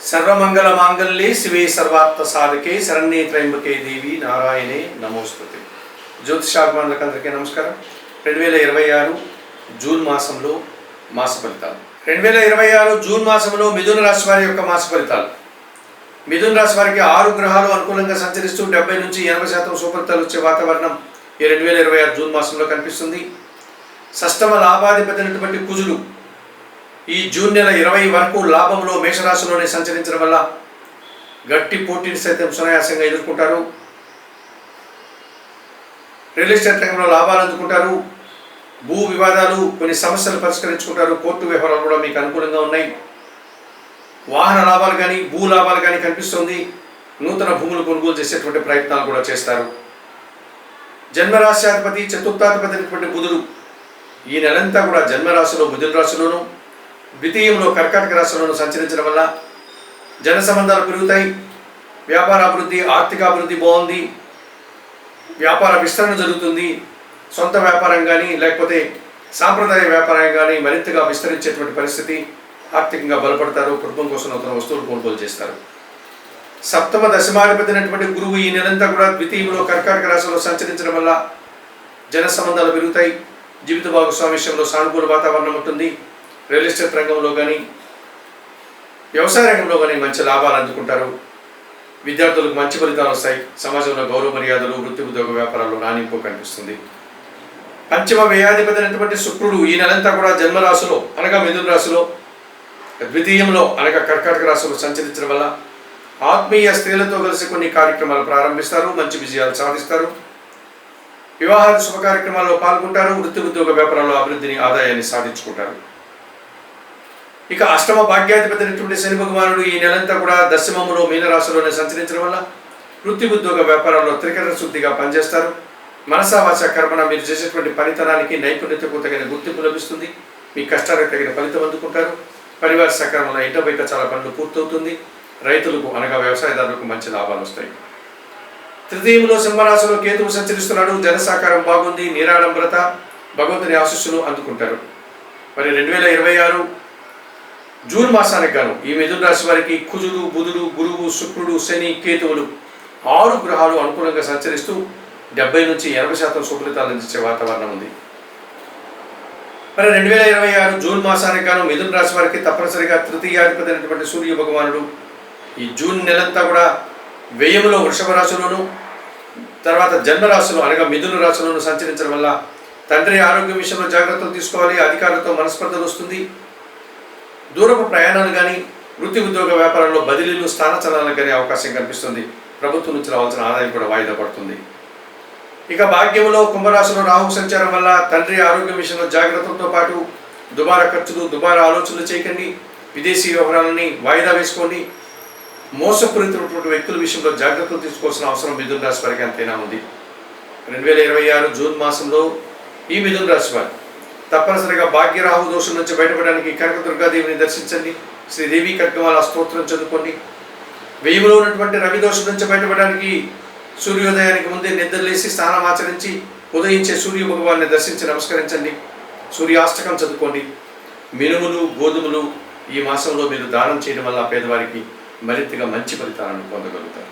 సర్వమంగళ మాంగళ్యే శివే సర్వార్థ సాధకే శరణ్యే త్రయంబకే దేవి నారాయణే నమోస్తుతే. జ్యోతిషాభిమానులకు అందరికీ నమస్కారం. 2026 జూన్ మాసంలో మాస ఫలితాలు. 2026 జూన్ మాసంలో మిథున రాశి వారి యొక్క మాస ఫలితాలు. మిథున రాశి వారికి 6 గ్రహాలు అనుకూలంగా సంచరిస్తూ 70 నుంచి 80% సుఫలితాలు వచ్చే వాతావరణం ఈ 2026 జూన్ మాసంలో కనిపిస్తుంది. షష్టమ లాభాధిపతి అయినటువంటి కుజుడు ఈ జూన్ నెల 20 వరకు లాభంలో మేషరాశిలోనే సంచరించడం వల్ల గట్టి పోటీని సైతం సునాయాసంగా ఎదుర్కొంటారు. రియల్ ఎస్టేట్ రంగంలో లాభాలు అందుకుంటారు. భూ వివాదాలు, కొన్ని సమస్యలు పరిష్కరించుకుంటారు. కోర్టు వ్యవహారాలు కూడా మీకు అనుకూలంగా ఉన్నాయి. వాహన లాభాలు కానీ భూ లాభాలు కానీ కనిపిస్తుంది. నూతన భూములు కొనుగోలు చేసేటువంటి ప్రయత్నాలు కూడా చేస్తారు. జన్మరాశ్యాధిపతి చతుర్థాధిపతి అయినటువంటి బుధుడు ఈ నెలంతా కూడా జన్మరాశిలో మిథున రాశిలోను, ద్వితీయంలో కర్కాటక రాశిలోను సంచరించడం వల్ల జన సంబంధాలు పెరుగుతాయి. వ్యాపార అభివృద్ధి, ఆర్థిక అభివృద్ధి బాగుంది. వ్యాపార విస్తరణ జరుగుతుంది. సొంత వ్యాపారం కానీ లేకపోతే సాంప్రదాయ వ్యాపారం కానీ మరింతగా విస్తరించేటువంటి పరిస్థితి. ఆర్థికంగా బలపడతారు. కుటుంబం కోసం నూతన వస్తువులు కొనుగోలు చేస్తారు. సప్తమ దశమాధిపతి అయినటువంటి గురువు ఈ నెలంతా కూడా ద్వితీయంలో కర్కాటక రాశిలో సంచరించడం వల్ల జన సంబంధాలు పెరుగుతాయి. జీవిత భాగస్వామి విషయంలో సానుకూల వాతావరణం ఉంటుంది. రియల్ ఎస్టేట్ రంగంలో కానీ వ్యవసాయ రంగంలో కానీ మంచి లాభాలు అందుకుంటారు. విద్యార్థులకు మంచి ఫలితాలు వస్తాయి. సమాజంలో గౌరవ మర్యాదలు, వృత్తి ఉద్యోగ వ్యాపారాల్లో రాణింపు కనిపిస్తుంది. పంచమ వ్యయాధిపతి అయినటువంటి శుక్రుడు ఈ నెలంతా కూడా జన్మరాశిలో అనగా మిథున రాశిలో, ద్వితీయంలో అనగా కర్కాటక రాశిలో సంచరించడం వల్ల ఆత్మీయ స్త్రీలతో కలిసి కొన్ని కార్యక్రమాలు ప్రారంభిస్తారు. మంచి విజయాలు సాధిస్తారు. వివాహాది శుభ కార్యక్రమాల్లో పాల్గొంటారు. వృత్తి ఉద్యోగ వ్యాపారాల్లో అభివృద్ధిని, ఆదాయాన్ని సాధించుకుంటారు. ఇక అష్టమ భాగ్యాధిపతి అయినటువంటి శని భగవానుడు ఈ నెలంతా కూడా దశమములో మీనరాశిలోనే సంచరించడం వల్ల వృత్తి ఉద్యోగ వ్యాపారాల్లో త్రికరణ శుద్ధిగా పనిచేస్తారు. మనసా వాచ కర్మణ మీరు చేసేటువంటి పనితనానికి, నైపుణ్యతకు తగిన గుర్తింపు లభిస్తుంది. మీ కష్టాలకు తగిన ఫలితం అందుకుంటారు. పరివార సహకారంలో ఇంట బయట చాలా పనులు పూర్తవుతుంది. రైతులకు అనగా వ్యవసాయదారులకు మంచి లాభాలు వస్తాయి. తృతీయంలో సింహరాశిలో కేతువు సంచరిస్తున్నాడు. జన సహకారం బాగుంది. నిరాడంబరత, భగవంతుని ఆశీస్సులు అందుకుంటారు. మరి 2026 జూన్ మాసానికి గాను ఈ మిథున రాశి వారికి కుజుడు, బుధుడు, గురువు, శుక్రుడు, శని, కేతువులు 6 గ్రహాలు అనుకూలంగా సంచరిస్తూ 70 నుంచి 80% సుఫలితాలు అందించే వాతావరణం ఉంది. మరి 2026 జూన్ మాసానికి గాను మిథున రాశి వారికి తప్పనిసరిగా తృతీయాధిపతి అయినటువంటి సూర్య భగవానుడు ఈ జూన్ నెలంతా కూడా వ్యయంలో వృషభ రాశిలోను, తర్వాత జన్మరాశిలో అనగా మిథున రాశిలోను సంచరించడం వల్ల తండ్రి ఆరోగ్యం విషయంలో జాగ్రత్తలు తీసుకోవాలి. అధికారులతో మనస్పర్ధలు వస్తుంది. దూరపు ప్రయాణాలు కానీ వృత్తి ఉద్యోగ వ్యాపారంలో బదిలీలు, స్థానచలనాలకు కానీ అవకాశం కనిపిస్తుంది. ప్రభుత్వం నుంచి రావాల్సిన ఆదాయం కూడా వాయిదా పడుతుంది. ఇక భాగ్యంలో కుంభరాశిలో రాహు సంచారం వల్ల తండ్రి ఆరోగ్యం విషయంలో జాగ్రత్తలతో పాటు దుబారా ఖర్చులు, దుబారా ఆలోచనలు చేయకండి. విదేశీ వ్యవహారాలని వాయిదా వేసుకోండి. మోసపూరితమైనటువంటి వ్యక్తుల విషయంలో జాగ్రత్తలు తీసుకోవాల్సిన అవసరం మిథున రాశి వారికి ఎంతైనా ఉంది. 2026 జూన్ మాసంలో ఈ మిథున రాశి వారు తప్పనిసరిగా భాగ్యరాహు దోషం నుంచి బయటపడడానికి కనకదుర్గాదేవిని దర్శించండి. శ్రీదేవి కర్కమాల స్తోత్రం చదువుకోండి. వెయ్యిలో ఉన్నటువంటి రవి దోషం నుంచి బయటపడడానికి సూర్యోదయానికి ముందే నిద్రలేసి స్నానం ఆచరించి ఉదయించే సూర్య భగవాన్ని దర్శించి నమస్కరించండి. సూర్యాష్టకం చదువుకోండి. మినుములు, గోధుమలు ఈ మాసంలో మీరు దానం చేయడం వల్ల పేదవారికి మరింతగా మంచి ఫలితాలను పొందగలుగుతారు.